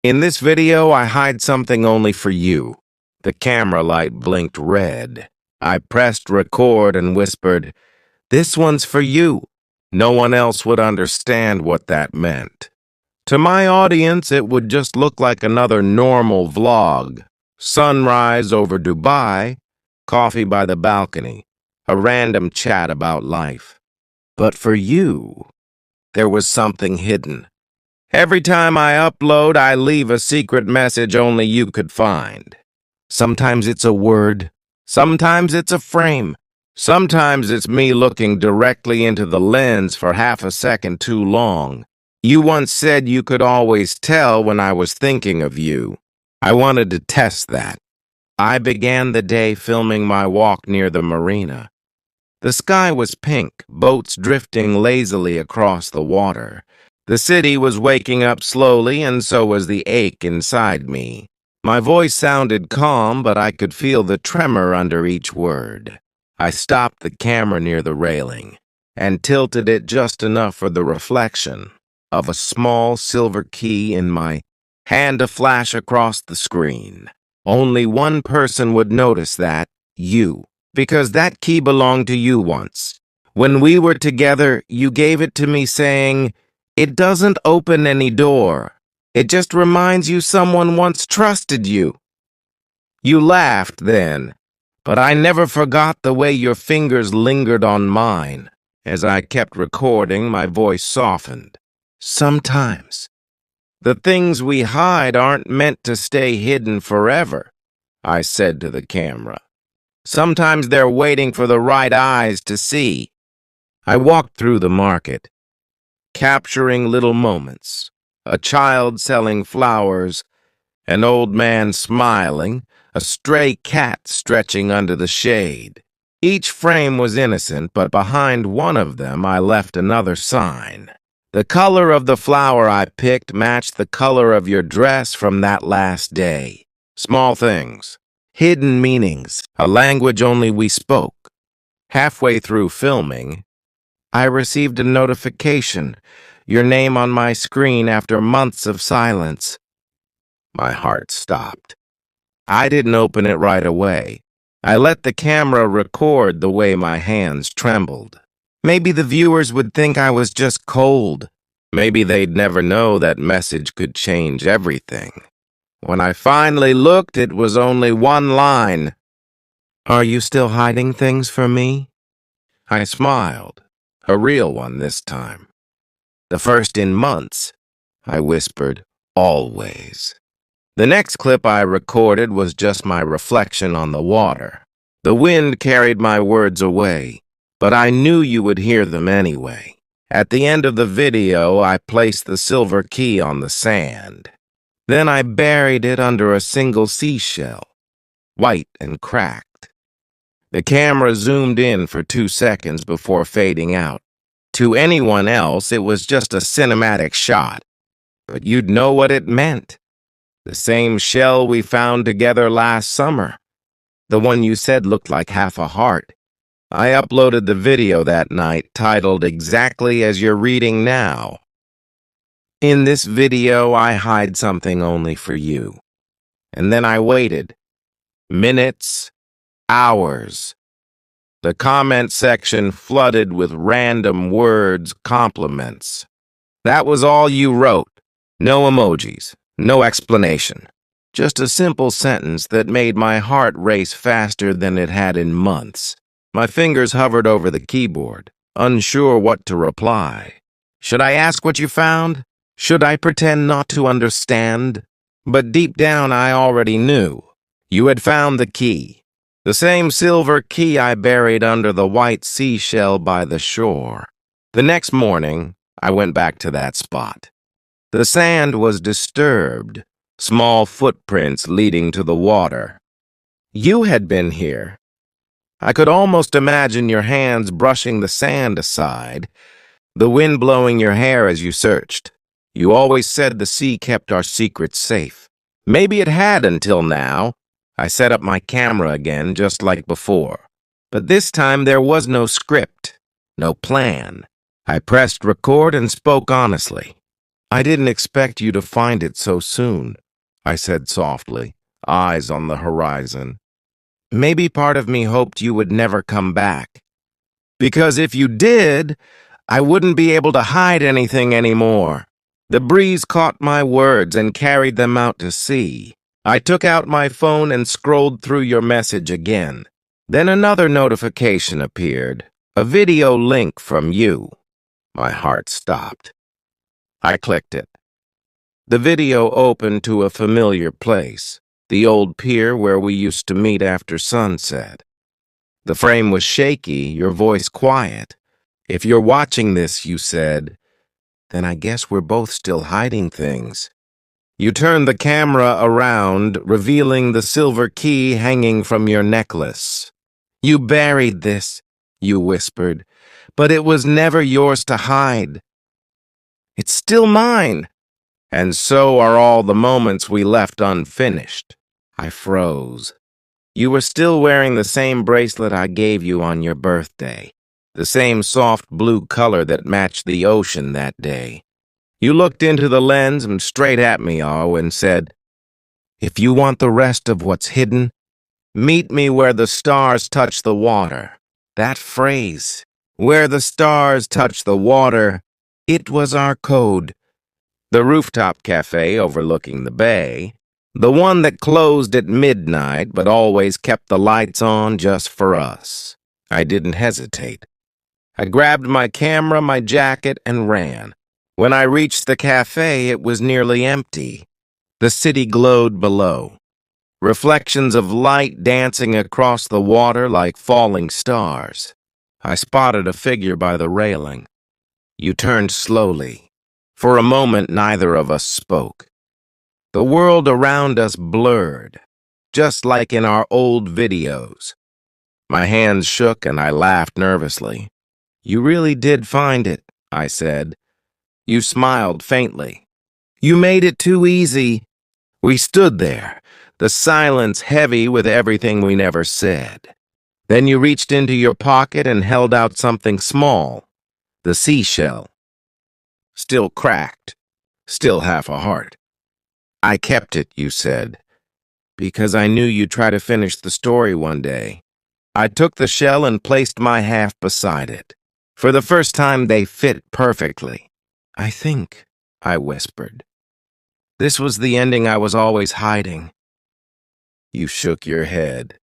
In this video, I hide something only for you. The camera light blinked red. I pressed record and whispered, "This one's for you." No one else would understand what that meant. To my audience, it would just look like another normal vlog. Sunrise over Dubai, coffee by the balcony, a random chat about life. But for you, there was something hidden. Every time I upload, I leave a secret message only you could find. Sometimes it's a word, sometimes it's a frame, sometimes it's me looking directly into the lens for half a second too long. You once said you could always tell when I was thinking of you. I wanted to test that. I began the day filming my walk near the marina. The sky was pink, boats drifting lazily across the water. The city was waking up slowly, and so was the ache inside me. My voice sounded calm, but I could feel the tremor under each word. I stopped the camera near the railing and tilted it just enough for the reflection of a small silver key in my hand to flash across the screen. Only one person would notice that, you, because that key belonged to you once. When we were together, you gave it to me saying, "It doesn't open any door. It just reminds you someone once trusted you." You laughed then, but I never forgot the way your fingers lingered on mine. As I kept recording, my voice softened. Sometimes, the things we hide aren't meant to stay hidden forever, I said to the camera. Sometimes they're waiting for the right eyes to see. I walked through the market, capturing little moments. A child selling flowers, an old man smiling, a stray cat stretching under the shade. Each frame was innocent, but behind one of them I left another sign. The color of the flower I picked matched the color of your dress from that last day. Small things, hidden meanings, a language only we spoke. Halfway through filming, I received a notification, your name on my screen after months of silence. My heart stopped. I didn't open it right away. I let the camera record the way my hands trembled. Maybe the viewers would think I was just cold. Maybe they'd never know that message could change everything. When I finally looked, it was only one line. "Are you still hiding things from me?" I smiled, a real one this time. "The first in months," I whispered, "always." The next clip I recorded was just my reflection on the water. The wind carried my words away, but I knew you would hear them anyway. At the end of the video, I placed the silver key on the sand. Then I buried it under a single seashell, white and cracked. The camera zoomed in for 2 seconds before fading out. To anyone else, it was just a cinematic shot, but you'd know what it meant. The same shell we found together last summer, the one you said looked like half a heart. I uploaded the video that night, titled exactly as you're reading now. In this video, I hide something only for you. And then I waited. Minutes, hours. The comment section flooded with random words, compliments. That was all you wrote. No emojis, no explanation. Just a simple sentence that made my heart race faster than it had in months. My fingers hovered over the keyboard, unsure what to reply. Should I ask what you found? Should I pretend not to understand? But deep down I already knew. You had found the key. The same silver key I buried under the white seashell by the shore. The next morning, I went back to that spot. The sand was disturbed, small footprints leading to the water. You had been here. I could almost imagine your hands brushing the sand aside, the wind blowing your hair as you searched. You always said the sea kept our secrets safe. Maybe it had until now. I set up my camera again, just like before. But this time there was no script, no plan. I pressed record and spoke honestly. I didn't expect you to find it so soon, I said softly, eyes on the horizon. Maybe part of me hoped you would never come back. Because if you did, I wouldn't be able to hide anything anymore. The breeze caught my words and carried them out to sea. I took out my phone and scrolled through your message again. Then another notification appeared, a video link from you. My heart stopped. I clicked it. The video opened to a familiar place, the old pier where we used to meet after sunset. The frame was shaky, your voice quiet. If you're watching this, you said, then I guess we're both still hiding things. You turned the camera around, revealing the silver key hanging from your necklace. You buried this, you whispered, but it was never yours to hide. It's still mine. And so are all the moments we left unfinished. I froze. You were still wearing the same bracelet I gave you on your birthday, the same soft blue color that matched the ocean that day. You looked into the lens and straight at me, and said, if you want the rest of what's hidden, meet me where the stars touch the water. That phrase, where the stars touch the water, it was our code. The rooftop cafe overlooking the bay, the one that closed at midnight but always kept the lights on just for us. I didn't hesitate. I grabbed my camera, my jacket, and ran. When I reached the cafe, it was nearly empty. The city glowed below, reflections of light dancing across the water like falling stars. I spotted a figure by the railing. You turned slowly. For a moment, neither of us spoke. The world around us blurred, just like in our old videos. My hands shook and I laughed nervously. You really did find it, I said. You smiled faintly. You made it too easy. We stood there, the silence heavy with everything we never said. Then you reached into your pocket and held out something small, the seashell. Still cracked, still half a heart. I kept it, you said, because I knew you'd try to finish the story one day. I took the shell and placed my half beside it. For the first time, they fit perfectly. I think, I whispered. This was the ending I was always hiding. You shook your head.